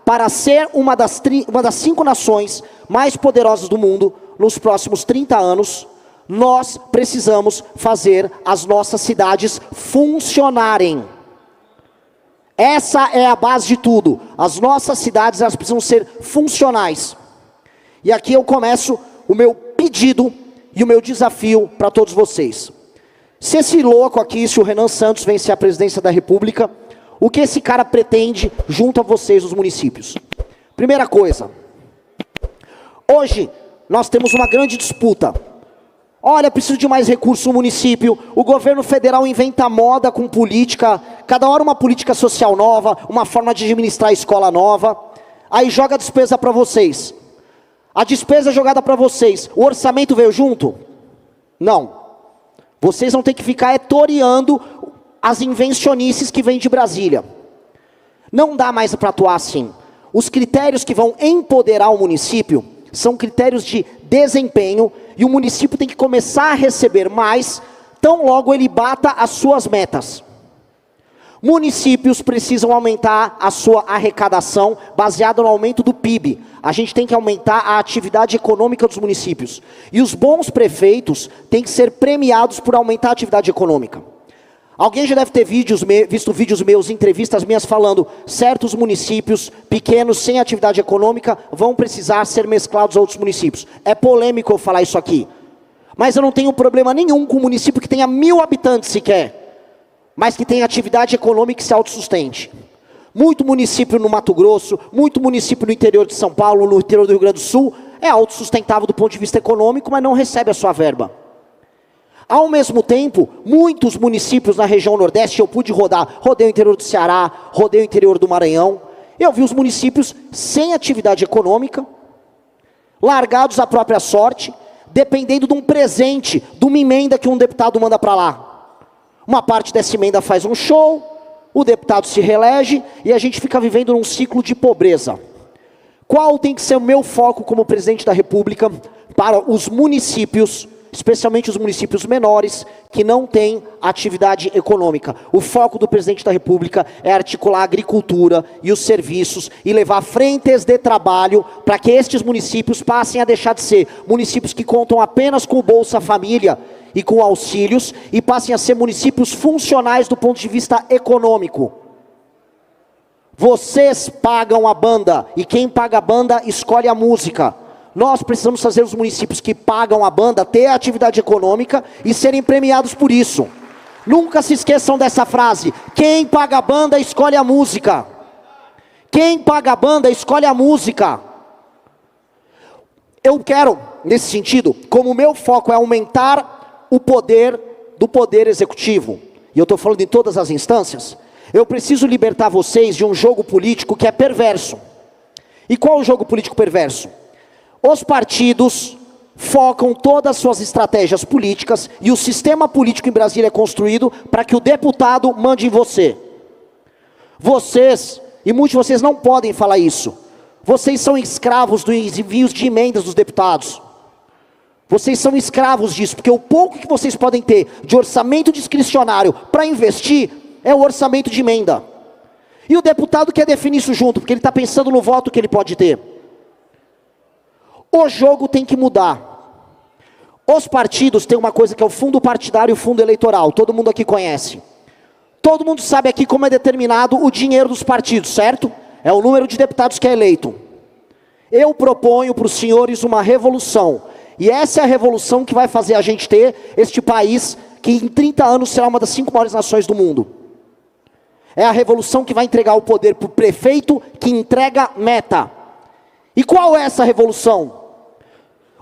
para ser uma das 5 nações mais poderosas do mundo nos próximos 30 anos, nós precisamos fazer as nossas cidades funcionarem. Essa é a base de tudo. As nossas cidades, elas precisam ser funcionais. E aqui eu começo o meu pedido e o meu desafio para todos vocês. Se esse louco aqui, se o Renan Santos vencer a presidência da República, o que esse cara pretende junto a vocês, os municípios? Primeira coisa, hoje nós temos uma grande disputa. Olha, preciso de mais recursos no município, o governo federal inventa moda com política, cada hora uma política social nova, uma forma de administrar a escola nova, aí joga a despesa para vocês. A despesa jogada para vocês, o orçamento veio junto? Não. Vocês vão ter que ficar toreando as invencionices que vêm de Brasília. Não dá mais para atuar assim. Os critérios que vão empoderar o município são critérios de desempenho, e o município tem que começar a receber mais, tão logo ele bata as suas metas. Municípios precisam aumentar a sua arrecadação, baseado no aumento do PIB. A gente tem que aumentar a atividade econômica dos municípios. E os bons prefeitos têm que ser premiados por aumentar a atividade econômica. Alguém já deve ter visto vídeos meus, entrevistas minhas falando, certos municípios pequenos, sem atividade econômica, vão precisar ser mesclados a outros municípios. É polêmico eu falar isso aqui. Mas eu não tenho problema nenhum com um município que tenha 1000 habitantes sequer, mas que tenha atividade econômica e se autossustente. Muito município no Mato Grosso, muito município no interior de São Paulo, no interior do Rio Grande do Sul, é autossustentável do ponto de vista econômico, mas não recebe a sua verba. Ao mesmo tempo, muitos municípios na região Nordeste, eu pude rodar, rodei o interior do Ceará, rodei o interior do Maranhão, eu vi os municípios sem atividade econômica, largados à própria sorte, dependendo de um presente, de uma emenda que um deputado manda para lá. Uma parte dessa emenda faz um show, o deputado se reelege e a gente fica vivendo num ciclo de pobreza. Qual tem que ser o meu foco como presidente da República para os municípios, especialmente os municípios menores, que não têm atividade econômica? O foco do presidente da República é articular a agricultura e os serviços e levar frentes de trabalho para que estes municípios passem a deixar de ser municípios que contam apenas com o Bolsa Família e com auxílios e passem a ser municípios funcionais do ponto de vista econômico. Vocês pagam a banda e quem paga a banda escolhe a música. Nós precisamos fazer os municípios que pagam a banda ter atividade econômica e serem premiados por isso. Nunca se esqueçam dessa frase: quem paga a banda escolhe a música. Quem paga a banda escolhe a música. Eu quero, nesse sentido, como o meu foco é aumentar o poder do poder executivo, e eu estou falando em todas as instâncias, eu preciso libertar vocês de um jogo político que é perverso. E qual é o jogo político perverso? Os partidos focam todas as suas estratégias políticas e o sistema político em Brasília é construído para que o deputado mande em você. Vocês, e muitos de vocês não podem falar isso, vocês são escravos dos envios de emendas dos deputados. Vocês são escravos disso, porque o pouco que vocês podem ter de orçamento discricionário para investir é o orçamento de emenda. E o deputado quer definir isso junto, porque ele está pensando no voto que ele pode ter. O jogo tem que mudar. Os partidos têm uma coisa que é o fundo partidário e o fundo eleitoral. Todo mundo aqui conhece. Todo mundo sabe aqui como é determinado o dinheiro dos partidos, certo? É o número de deputados que é eleito. Eu proponho para os senhores uma revolução. E essa é a revolução que vai fazer a gente ter este país que em 30 anos será uma das 5 maiores nações do mundo. É a revolução que vai entregar o poder para o prefeito que entrega meta. E qual é essa revolução?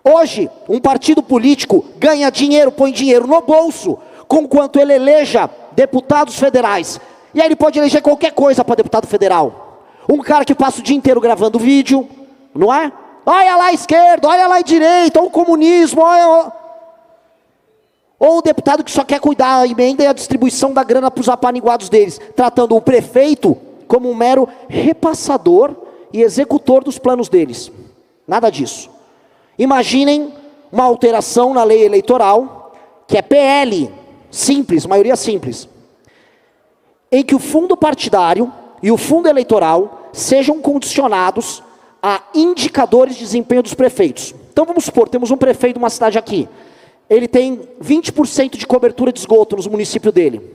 Hoje, um partido político ganha dinheiro, põe dinheiro no bolso, conquanto ele eleja deputados federais. E aí ele pode eleger qualquer coisa para deputado federal. Um cara que passa o dia inteiro gravando vídeo, não é? Olha lá a esquerda, olha lá a direita, olha o comunismo, olha... Ou o deputado que só quer cuidar da emenda e a distribuição da grana para os apaniguados deles, tratando o prefeito como um mero repassador e executor dos planos deles. Nada disso. Imaginem uma alteração na lei eleitoral, que é PL, simples, maioria simples, em que o fundo partidário e o fundo eleitoral sejam condicionados a indicadores de desempenho dos prefeitos. Então vamos supor, temos um prefeito de uma cidade aqui, ele tem 20% de cobertura de esgoto no município dele.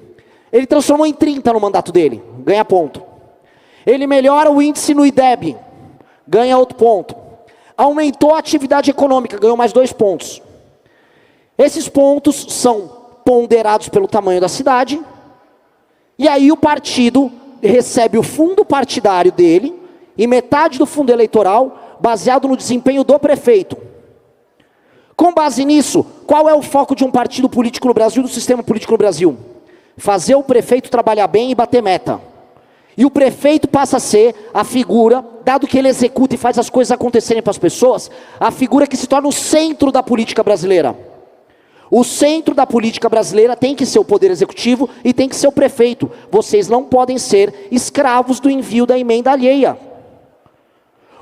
Ele transformou em 30% no mandato dele, ganha ponto. Ele melhora o índice no IDEB, ganha outro ponto. Aumentou a atividade econômica, ganhou mais 2 pontos. Esses pontos são ponderados pelo tamanho da cidade, e aí o partido recebe o fundo partidário dele, e metade do fundo eleitoral, baseado no desempenho do prefeito. Com base nisso, qual é o foco de um partido político no Brasil, do sistema político no Brasil? Fazer o prefeito trabalhar bem e bater meta. E o prefeito passa a ser a figura, dado que ele executa e faz as coisas acontecerem para as pessoas, a figura que se torna o centro da política brasileira. O centro da política brasileira tem que ser o poder executivo e tem que ser o prefeito. Vocês não podem ser escravos do envio da emenda alheia.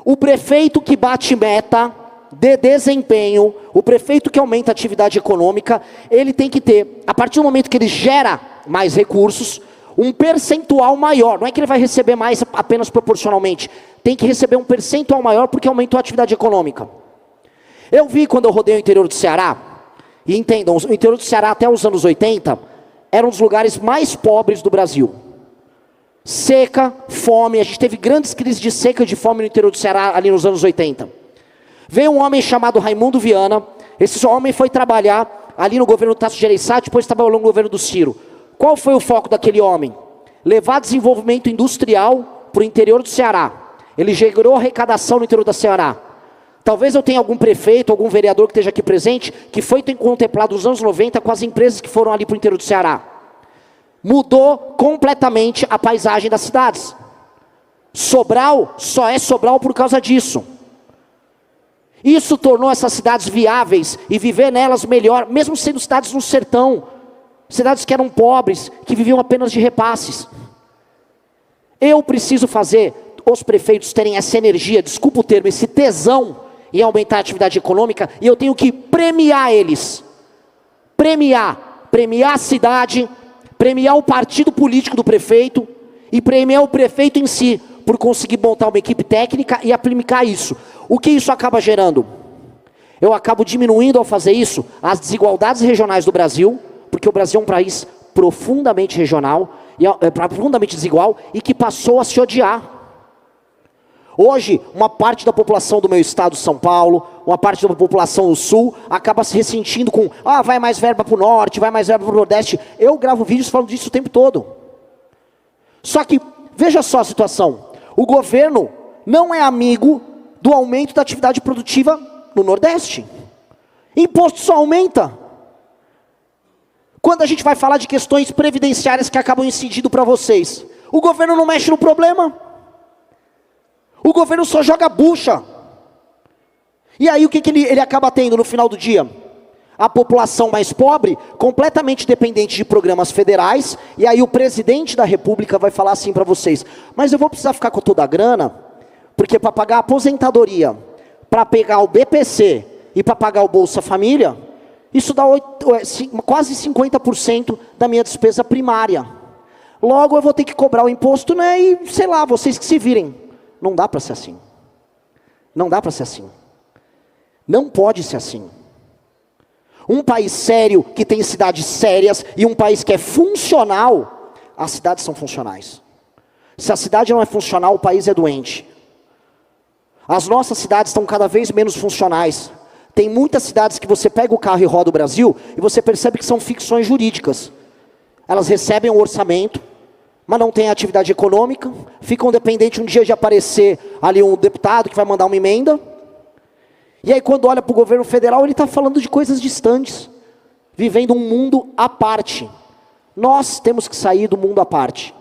O prefeito que bate meta de desempenho, o prefeito que aumenta a atividade econômica, ele tem que ter, a partir do momento que ele gera mais recursos, um percentual maior. Não é que ele vai receber mais apenas proporcionalmente, tem que receber um percentual maior porque aumentou a atividade econômica. Eu vi quando eu rodei o interior do Ceará, e entendam, o interior do Ceará até os anos 80, era um dos lugares mais pobres do Brasil. Seca, fome, a gente teve grandes crises de seca e de fome no interior do Ceará ali nos anos 80. Veio um homem chamado Raimundo Viana, esse homem foi trabalhar ali no governo do Tasso Gereissati, depois trabalhou no governo do Ciro. Qual foi o foco daquele homem? Levar desenvolvimento industrial para o interior do Ceará. Ele gerou arrecadação no interior do Ceará. Talvez eu tenha algum prefeito, algum vereador que esteja aqui presente, que foi contemplado nos anos 90 com as empresas que foram ali para o interior do Ceará. Mudou completamente a paisagem das cidades. Sobral só é Sobral por causa disso. Isso tornou essas cidades viáveis e viver nelas melhor, mesmo sendo cidades no sertão. Cidades que eram pobres, que viviam apenas de repasses. Eu preciso fazer os prefeitos terem essa energia, desculpa o termo, esse tesão em aumentar a atividade econômica, e eu tenho que premiar eles. Premiar a cidade, premiar o partido político do prefeito, e premiar o prefeito em si, por conseguir montar uma equipe técnica e aplicar isso. O que isso acaba gerando? Eu acabo diminuindo ao fazer isso as desigualdades regionais do Brasil, porque o Brasil é um país profundamente regional, profundamente desigual, e que passou a se odiar. Hoje, uma parte da população do meu estado, São Paulo, uma parte da população do Sul, acaba se ressentindo com, vai mais verba para o Norte, vai mais verba para o Nordeste. Eu gravo vídeos falando disso o tempo todo. Só que, veja só a situação. O governo não é amigo do aumento da atividade produtiva no Nordeste. Imposto só aumenta. Quando a gente vai falar de questões previdenciárias que acabam incidindo para vocês, o governo não mexe no problema. O governo só joga bucha. E aí o que ele acaba tendo no final do dia? A população mais pobre, completamente dependente de programas federais, e aí o presidente da república vai falar assim para vocês, mas eu vou precisar ficar com toda a grana, porque para pagar a aposentadoria, para pegar o BPC e para pagar o Bolsa Família, isso dá quase 50% da minha despesa primária. Logo eu vou ter que cobrar o imposto, né, e sei lá, vocês que se virem. Não dá para ser assim. Não dá para ser assim. Não pode ser assim. Um país sério, que tem cidades sérias, e um país que é funcional, as cidades são funcionais. Se a cidade não é funcional, o país é doente. As nossas cidades estão cada vez menos funcionais. Tem muitas cidades que você pega o carro e roda o Brasil, e você percebe que são ficções jurídicas. Elas recebem um orçamento, mas não tem atividade econômica, ficam dependentes um dia de aparecer ali um deputado que vai mandar uma emenda, e aí quando olha para o governo federal, ele está falando de coisas distantes, vivendo um mundo à parte. Nós temos que sair do mundo à parte.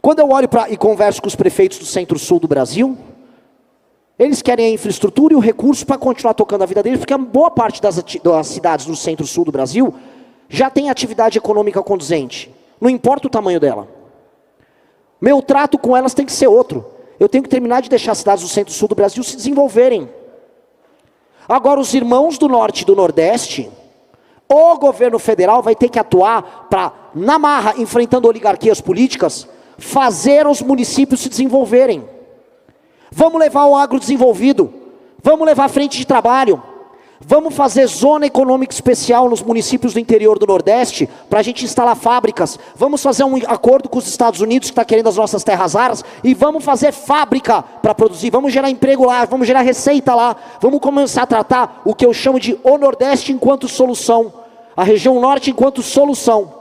Quando eu olho e converso com os prefeitos do centro-sul do Brasil, eles querem a infraestrutura e o recurso para continuar tocando a vida deles, porque a boa parte das cidades do centro-sul do Brasil já tem atividade econômica condizente, não importa o tamanho dela. Meu trato com elas tem que ser outro. Eu tenho que terminar de deixar as cidades do centro-sul do Brasil se desenvolverem. Agora, os irmãos do Norte e do Nordeste, o governo federal vai ter que atuar para, na marra, enfrentando oligarquias políticas, fazer os municípios se desenvolverem. Vamos levar o agro desenvolvido, vamos levar a frente de trabalho, vamos fazer zona econômica especial nos municípios do interior do Nordeste, para a gente instalar fábricas, vamos fazer um acordo com os Estados Unidos, que está querendo as nossas terras raras, e vamos fazer fábrica para produzir, vamos gerar emprego lá, vamos gerar receita lá, vamos começar a tratar o que eu chamo de o Nordeste enquanto solução, a região Norte enquanto solução.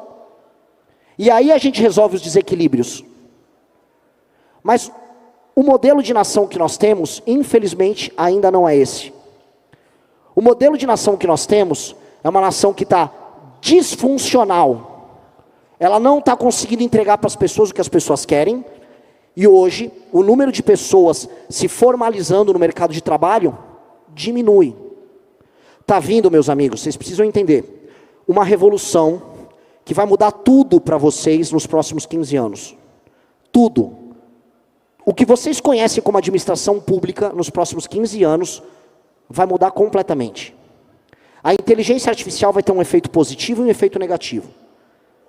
E aí a gente resolve os desequilíbrios. Mas o modelo de nação que nós temos, infelizmente, ainda não é esse. O modelo de nação que nós temos é uma nação que está disfuncional. Ela não está conseguindo entregar para as pessoas o que as pessoas querem. E hoje, o número de pessoas se formalizando no mercado de trabalho diminui. Está vindo, meus amigos, vocês precisam entender, uma revolução que vai mudar tudo para vocês nos próximos 15 anos. Tudo. O que vocês conhecem como administração pública nos próximos 15 anos vai mudar completamente. A inteligência artificial vai ter um efeito positivo e um efeito negativo.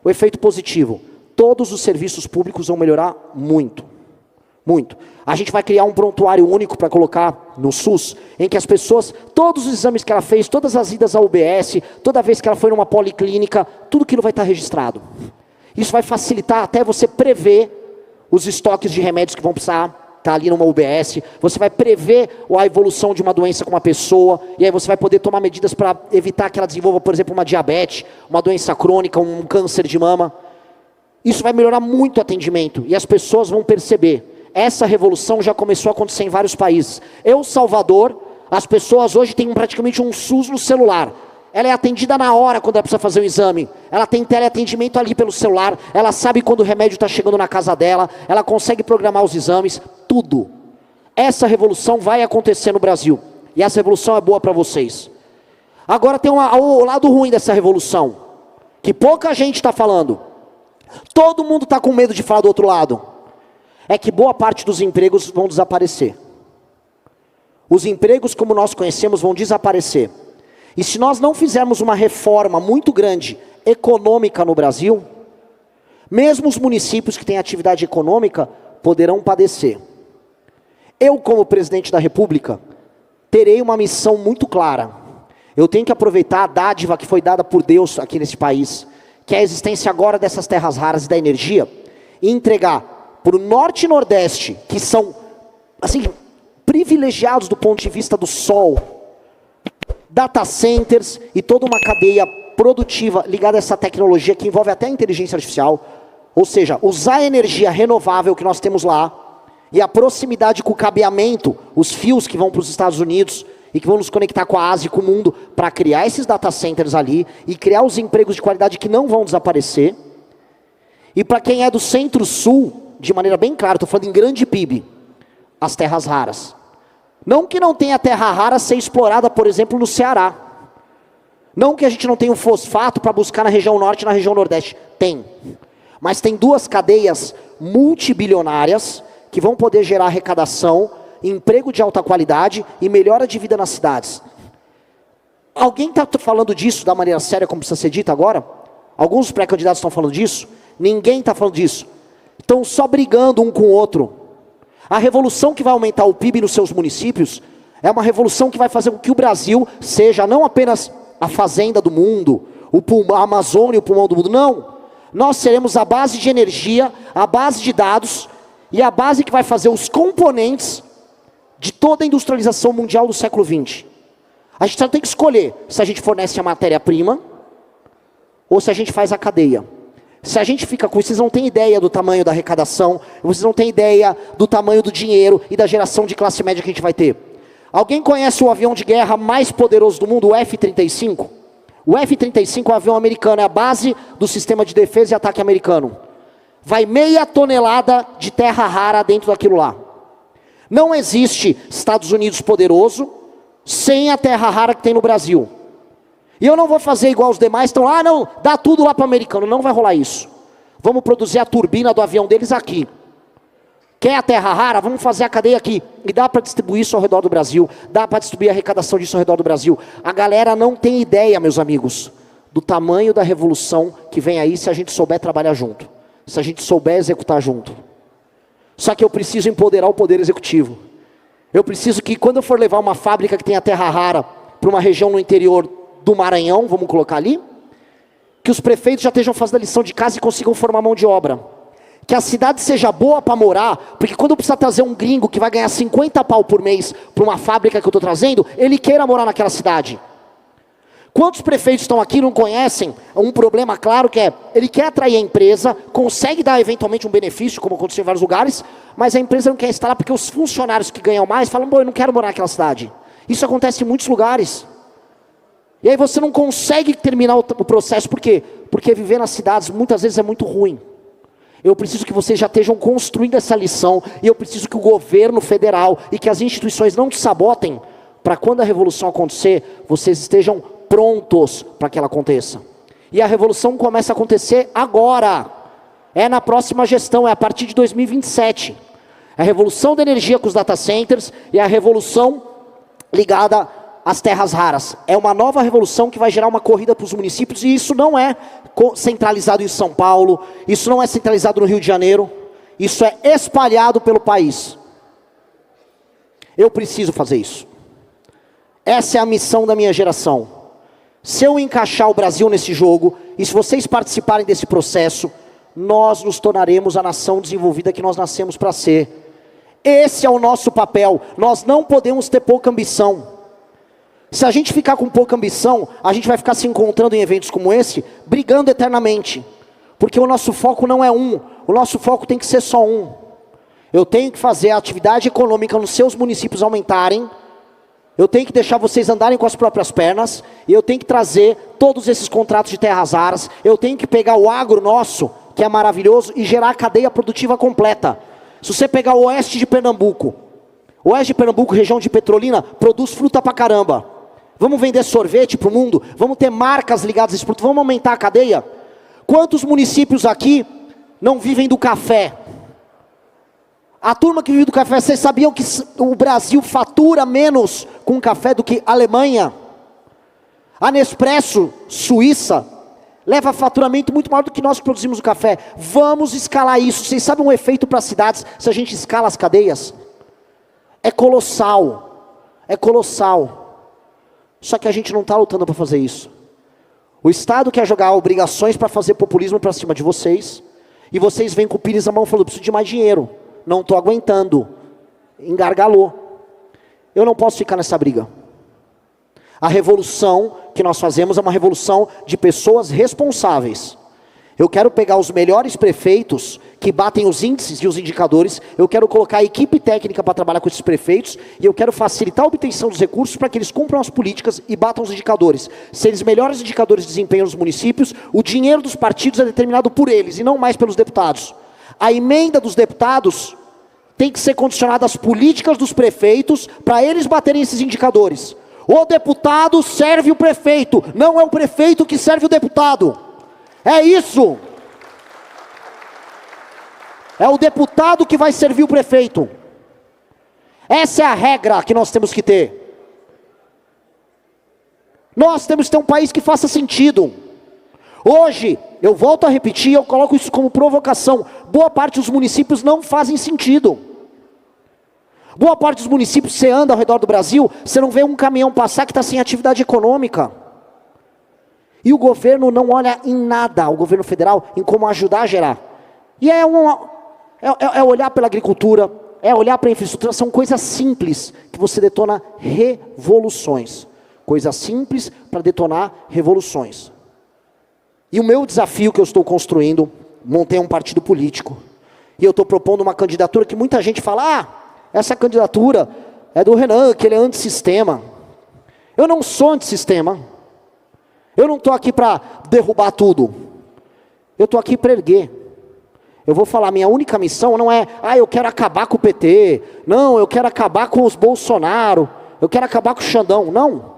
O efeito positivo, todos os serviços públicos vão melhorar muito. Muito. A gente vai criar um prontuário único para colocar no SUS, em que as pessoas, todos os exames que ela fez, todas as idas à UBS, toda vez que ela foi numa policlínica, tudo aquilo vai estar registrado. Isso vai facilitar até você prever os estoques de remédios que vão precisar estar ali numa UBS, você vai prever a evolução de uma doença com uma pessoa, e aí você vai poder tomar medidas para evitar que ela desenvolva, por exemplo, uma diabetes, uma doença crônica, um câncer de mama. Isso vai melhorar muito o atendimento, e as pessoas vão perceber. Essa revolução já começou a acontecer em vários países. El Salvador, as pessoas hoje têm praticamente um SUS no celular. Ela é atendida na hora quando ela precisa fazer um exame. Ela tem teleatendimento ali pelo celular. Ela sabe quando o remédio está chegando na casa dela. Ela consegue programar os exames. Tudo. Essa revolução vai acontecer no Brasil. E essa revolução é boa para vocês. Agora tem o lado ruim dessa revolução, que pouca gente está falando. Todo mundo está com medo de falar do outro lado. É que boa parte dos empregos vão desaparecer. Os empregos como nós conhecemos vão desaparecer. E se nós não fizermos uma reforma muito grande, econômica no Brasil, mesmo os municípios que têm atividade econômica poderão padecer. Eu, como presidente da República, terei uma missão muito clara. Eu tenho que aproveitar a dádiva que foi dada por Deus aqui nesse país, que é a existência agora dessas terras raras e da energia, e entregar para o Norte e Nordeste, que são, assim, privilegiados do ponto de vista do sol, data centers e toda uma cadeia produtiva ligada a essa tecnologia que envolve até a inteligência artificial, ou seja, usar a energia renovável que nós temos lá e a proximidade com o cabeamento, os fios que vão para os Estados Unidos e que vão nos conectar com a Ásia e com o mundo para criar esses data centers ali e criar os empregos de qualidade que não vão desaparecer. E para quem é do Centro-Sul, de maneira bem clara, estou falando em grande PIB, as terras raras. Não que não tenha terra rara a ser explorada, por exemplo, no Ceará. Não que a gente não tenha um fosfato para buscar na região Norte e na região Nordeste. Tem. Mas tem duas cadeias multibilionárias que vão poder gerar arrecadação, emprego de alta qualidade e melhora de vida nas cidades. Alguém está falando disso da maneira séria como precisa ser dita agora? Alguns pré-candidatos estão falando disso? Ninguém está falando disso. Estão só brigando um com o outro. A revolução que vai aumentar o PIB nos seus municípios é uma revolução que vai fazer com que o Brasil seja não apenas a fazenda do mundo, a Amazônia e o pulmão do mundo, não. Nós seremos a base de energia, a base de dados e a base que vai fazer os componentes de toda a industrialização mundial do século XX. A gente só tem que escolher se a gente fornece a matéria-prima ou se a gente faz a cadeia. Se a gente fica com isso, vocês não têm ideia do tamanho da arrecadação, vocês não têm ideia do tamanho do dinheiro e da geração de classe média que a gente vai ter. Alguém conhece o avião de guerra mais poderoso do mundo, o F-35? O F-35 é um avião americano, é a base do sistema de defesa e ataque americano. Vai 0,5 tonelada de terra rara dentro daquilo lá. Não existe Estados Unidos poderoso sem a terra rara que tem no Brasil. E eu não vou fazer igual os demais, estão lá, não, dá tudo lá para o americano, não vai rolar isso. Vamos produzir a turbina do avião deles aqui. Quer a terra rara? Vamos fazer a cadeia aqui. E dá para distribuir isso ao redor do Brasil, dá para distribuir a arrecadação disso ao redor do Brasil. A galera não tem ideia, meus amigos, do tamanho da revolução que vem aí se a gente souber trabalhar junto. se a gente souber executar junto. Só que eu preciso empoderar o poder executivo. Eu preciso que quando eu for levar uma fábrica que tenha terra rara para uma região no interior do Maranhão, vamos colocar ali, que os prefeitos já estejam fazendo a lição de casa e consigam formar mão de obra. Que a cidade seja boa para morar, porque quando eu precisar trazer um gringo que vai ganhar 50 pau por mês para uma fábrica que eu estou trazendo, ele queira morar naquela cidade. Quantos prefeitos estão aqui e não conhecem um problema claro que é, ele quer atrair a empresa, consegue dar eventualmente um benefício, como aconteceu em vários lugares, mas a empresa não quer instalar porque os funcionários que ganham mais falam, eu não quero morar naquela cidade. Isso acontece em muitos lugares. E aí você não consegue terminar o processo, por quê? Porque viver nas cidades muitas vezes é muito ruim. Eu preciso que vocês já estejam construindo essa lição, e eu preciso que o governo federal e que as instituições não te sabotem, para quando a revolução acontecer, vocês estejam prontos para que ela aconteça. E a revolução começa a acontecer agora, é na próxima gestão, é a partir de 2027. A revolução da energia com os data centers e a revolução ligada às terras raras. É uma nova revolução que vai gerar uma corrida para os municípios, e isso não é centralizado em São Paulo, isso não é centralizado no Rio de Janeiro, isso é espalhado pelo país. Eu preciso fazer isso. Essa é a missão da minha geração. Se eu encaixar o Brasil nesse jogo, e se vocês participarem desse processo, nós nos tornaremos a nação desenvolvida que nós nascemos para ser. Esse é o nosso papel. Nós não podemos ter pouca ambição. Se a gente ficar com pouca ambição, a gente vai ficar se encontrando em eventos como esse, brigando eternamente. Porque o nosso foco não é um, o nosso foco tem que ser só um. Eu tenho que fazer a atividade econômica nos seus municípios aumentarem, eu tenho que deixar vocês andarem com as próprias pernas, e eu tenho que trazer todos esses contratos de terras raras, eu tenho que pegar o agro nosso, que é maravilhoso, e gerar a cadeia produtiva completa. Se você pegar o oeste de Pernambuco, região de Petrolina, produz fruta pra caramba. Vamos vender sorvete para o mundo, vamos ter marcas ligadas a esse produto, vamos aumentar a cadeia. Quantos municípios aqui não vivem do café? A turma que vive do café, vocês sabiam que o Brasil fatura menos com café do que a Alemanha? A Nespresso, Suíça, leva faturamento muito maior do que nós que produzimos o café. Vamos escalar isso. Vocês sabem um efeito para as cidades, se a gente escala as cadeias? É colossal. É colossal. Só que a gente não está lutando para fazer isso. O Estado quer jogar obrigações para fazer populismo para cima de vocês, e vocês vêm com o pires na mão falando, preciso de mais dinheiro. Não estou aguentando, engargalou. Eu não posso ficar nessa briga. A revolução que nós fazemos é uma revolução de pessoas responsáveis. Eu quero pegar os melhores prefeitos que batem os índices e os indicadores, eu quero colocar a equipe técnica para trabalhar com esses prefeitos, e eu quero facilitar a obtenção dos recursos para que eles cumpram as políticas e batam os indicadores. Se eles melhores indicadores de desempenho nos municípios, o dinheiro dos partidos é determinado por eles e não mais pelos deputados. A emenda dos deputados tem que ser condicionada às políticas dos prefeitos para eles baterem esses indicadores. O deputado serve o prefeito, não é o prefeito que serve o deputado. É isso. É o deputado que vai servir o prefeito. Essa é a regra que nós temos que ter. Nós temos que ter um país que faça sentido. Hoje, eu volto a repetir, eu coloco isso como provocação, boa parte dos municípios não fazem sentido. Boa parte dos municípios, você anda ao redor do Brasil, você não vê um caminhão passar que está sem atividade econômica. E o governo não olha em nada, o governo federal, em como ajudar a gerar. E é olhar pela agricultura, é olhar para a infraestrutura, são coisas simples que você detona revoluções. Coisas simples para detonar revoluções. E o meu desafio que eu estou construindo, montei um partido político, e eu estou propondo uma candidatura que muita gente fala, essa candidatura é do Renan, que ele é antissistema. Eu não sou antissistema. Eu não estou aqui para derrubar tudo. Eu estou aqui para erguer. Eu vou falar, minha única missão não é, eu quero acabar com o PT. Não, eu quero acabar com os Bolsonaro. Eu quero acabar com o Xandão. Não.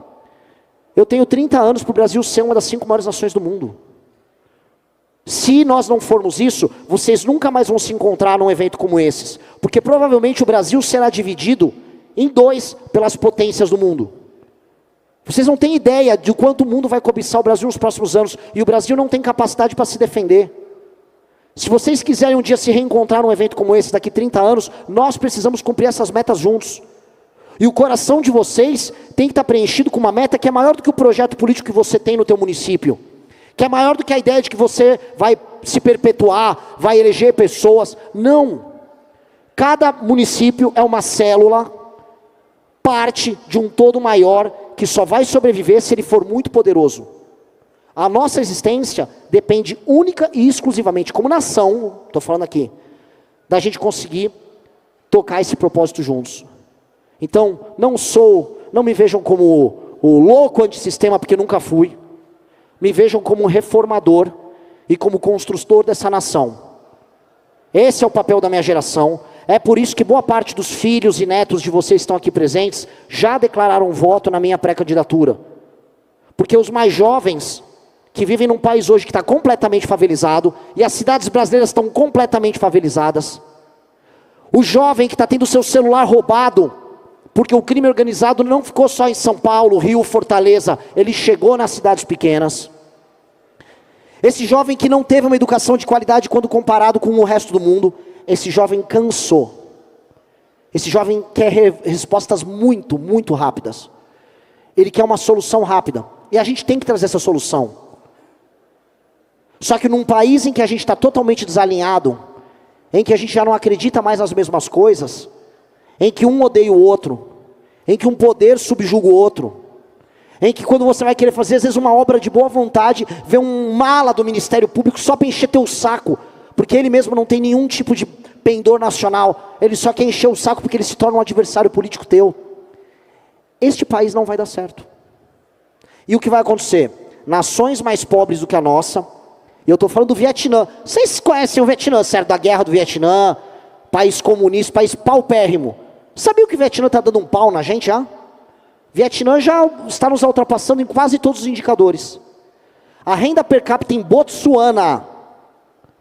Eu tenho 30 anos para o Brasil ser uma das 5 maiores nações do mundo. Se nós não formos isso, vocês nunca mais vão se encontrar num evento como esses. Porque provavelmente o Brasil será dividido em 2 pelas potências do mundo. Vocês não têm ideia de quanto o mundo vai cobiçar o Brasil nos próximos anos. E o Brasil não tem capacidade para se defender. Se vocês quiserem um dia se reencontrar num evento como esse, daqui 30 anos, nós precisamos cumprir essas metas juntos. E o coração de vocês tem que estar preenchido com uma meta que é maior do que o projeto político que você tem no teu município. Que é maior do que a ideia de que você vai se perpetuar, vai eleger pessoas. Não. Cada município é uma célula, parte de um todo maior, que só vai sobreviver se ele for muito poderoso. A nossa existência depende única e exclusivamente, como nação, estou falando aqui, da gente conseguir tocar esse propósito juntos. Então, não me vejam como o louco antissistema, porque nunca fui. Me vejam como um reformador e como construtor dessa nação. Esse é o papel da minha geração. É por isso que boa parte dos filhos e netos de vocês que estão aqui presentes já declararam voto na minha pré-candidatura. Porque os mais jovens, que vivem num país hoje que está completamente favelizado, e as cidades brasileiras estão completamente favelizadas, o jovem que está tendo seu celular roubado, porque o crime organizado não ficou só em São Paulo, Rio, Fortaleza, ele chegou nas cidades pequenas. Esse jovem que não teve uma educação de qualidade quando comparado com o resto do mundo, esse jovem cansou. Esse jovem quer respostas muito, muito rápidas. Ele quer uma solução rápida. E a gente tem que trazer essa solução. Só que num país em que a gente está totalmente desalinhado, em que a gente já não acredita mais nas mesmas coisas, em que um odeia o outro, em que um poder subjuga o outro, em que quando você vai querer fazer, às vezes, uma obra de boa vontade, vê um mala do Ministério Público só para encher teu saco, porque ele mesmo não tem nenhum tipo de pendor nacional, ele só quer encher o saco porque ele se torna um adversário político teu. Este país não vai dar certo. E o que vai acontecer? Nações mais pobres do que a nossa, e eu estou falando do Vietnã, vocês conhecem o Vietnã, certo? Da guerra do Vietnã, país comunista, país paupérrimo. Sabia que o Vietnã está dando um pau na gente já? Vietnã já está nos ultrapassando em quase todos os indicadores. A renda per capita em Botsuana,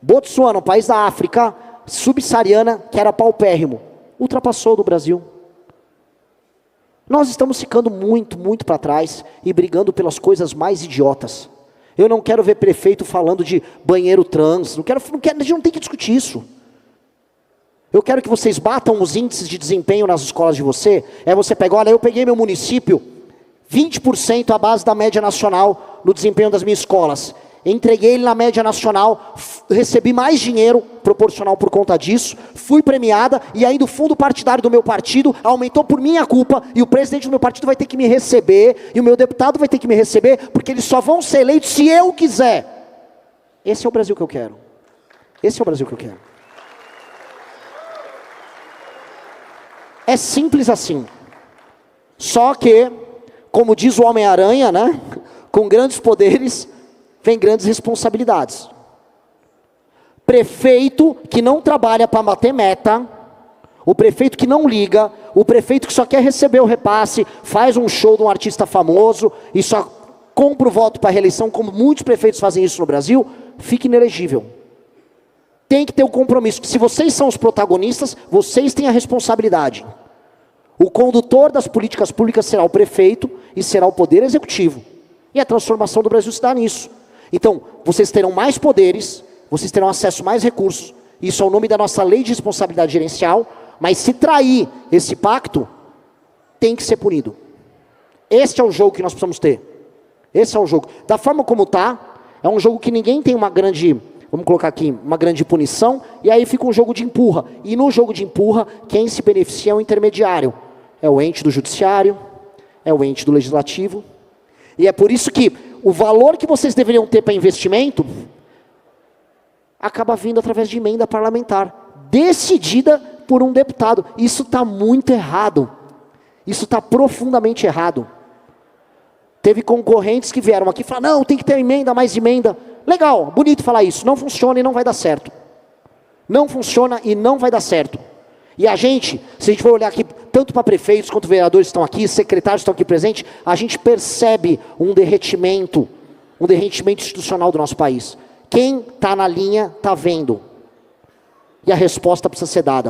um país da África subsaariana, que era paupérrimo, ultrapassou do Brasil. Nós estamos ficando muito, muito para trás e brigando pelas coisas mais idiotas. Eu não quero ver prefeito falando de banheiro trans, a gente não tem que discutir isso. Eu quero que vocês batam os índices de desempenho nas escolas de você. Você pega, olha, eu peguei meu município, 20% à base da média nacional no desempenho das minhas escolas. Entreguei ele na média nacional, recebi mais dinheiro proporcional por conta disso, fui premiada, e ainda o fundo partidário do meu partido aumentou por minha culpa, e o presidente do meu partido vai ter que me receber, e o meu deputado vai ter que me receber, porque eles só vão ser eleitos se eu quiser. Esse é o Brasil que eu quero. Esse é o Brasil que eu quero. É simples assim. Só que, como diz o Homem-Aranha, né? Com grandes poderes, vem grandes responsabilidades. Prefeito que não trabalha para bater meta, o prefeito que não liga, o prefeito que só quer receber o repasse, faz um show de um artista famoso e só compra o voto para a reeleição, como muitos prefeitos fazem isso no Brasil, fica inelegível. Tem que ter o compromisso, que se vocês são os protagonistas, vocês têm a responsabilidade. O condutor das políticas públicas será o prefeito e será o poder executivo. E a transformação do Brasil se dá nisso. Então, vocês terão mais poderes, vocês terão acesso a mais recursos. Isso é o nome da nossa lei de responsabilidade gerencial, mas se trair esse pacto, tem que ser punido. Este é o jogo que nós precisamos ter. Esse é o jogo. Da forma como está, é um jogo que ninguém tem uma grande, vamos colocar aqui, uma grande punição, e aí fica um jogo de empurra. E no jogo de empurra, quem se beneficia é o intermediário. É o ente do judiciário, é o ente do legislativo. E é por isso que o valor que vocês deveriam ter para investimento acaba vindo através de emenda parlamentar, decidida por um deputado. Isso está muito errado. Isso está profundamente errado. Teve concorrentes que vieram aqui e falaram, não, tem que ter emenda, mais emenda. Legal, bonito falar isso. Não funciona e não vai dar certo. Não funciona e não vai dar certo. E a gente, se a gente for olhar aqui, tanto para prefeitos quanto vereadores que estão aqui, secretários que estão aqui presentes, a gente percebe um derretimento institucional do nosso país. Quem está na linha está vendo. E a resposta precisa ser dada.